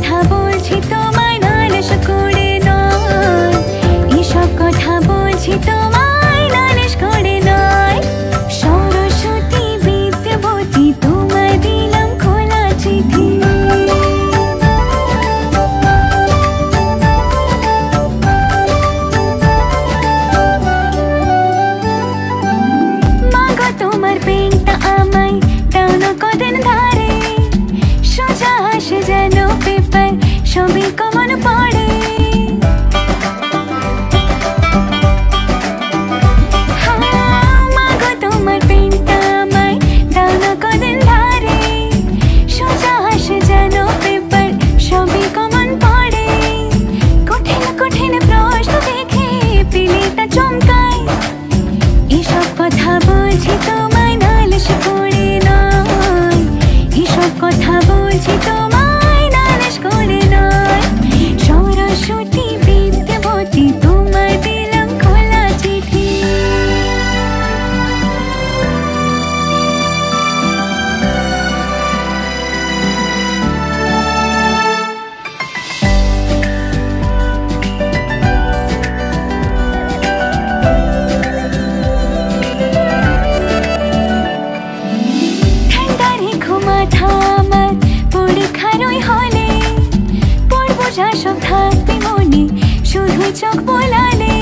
কথা বলছি তোমায় নালিশ করে নয়, এসব কথা বলছি তোমায় নালিশ করে নয়। সরস্বতী বিদ্যাবতী তোমায় দিলাম খোলা চিঠি, মাগো তোমার পেনটা আমায় দাও না কদিন ধারে, সোজা আসে যেন পেপার সবই কমন পড়ে। মাগো তোমার পেনটা আমায় দাও না কদিন ধারে, সোজা আসে যেন পেপার সবই কমন পড়ে। কঠিন কঠিন প্রশ্ন দেখে পিলিটা চমকায়, এসব কথা বলছি তোমায় নালিশ করে নয়, এসব কথা বলছি তোমায় নালিশ করে নয়। সরস্বতী বিদ্যাবতী তোমায় দিলাম খোলা চিঠি। ঠান্ডা রেখো মাথা আমার পরীক্ষার ওই হলে, পড়বো যা সব থাকবে মনে শুধুই চোখ বোলালে।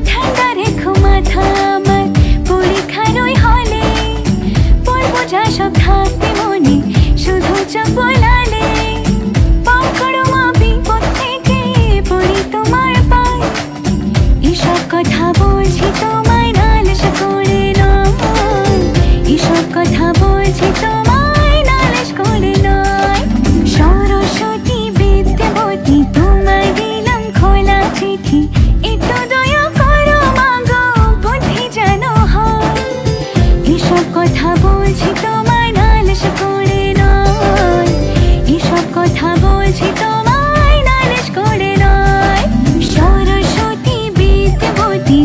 ঠান্ডা রেখো মাথা আমার পরীক্ষার ওই হলে, পড়বো যা সব থাকবে মনে শুধু চোখ বোলালে। পাকড়ো মা বিপদ থেকে পড়ি তোমার পায়, এসব কথা বলছি তোমায় নালিশ করে নয়, এসব কথা বলছি তোমায় নালিশ করে নয়। সরস্বতী বিদ্যাবতী তোমায় দিলাম খোলা চিঠি, একটু দয়া করো মাগো বুদ্ধি যেন হয়, এসব কথা বলছি তোমায় নালিশ করে নয়, এসব কথা বলছি তোমায় নালিশ করে নয়। সরস্বতী বিদ্যাবতী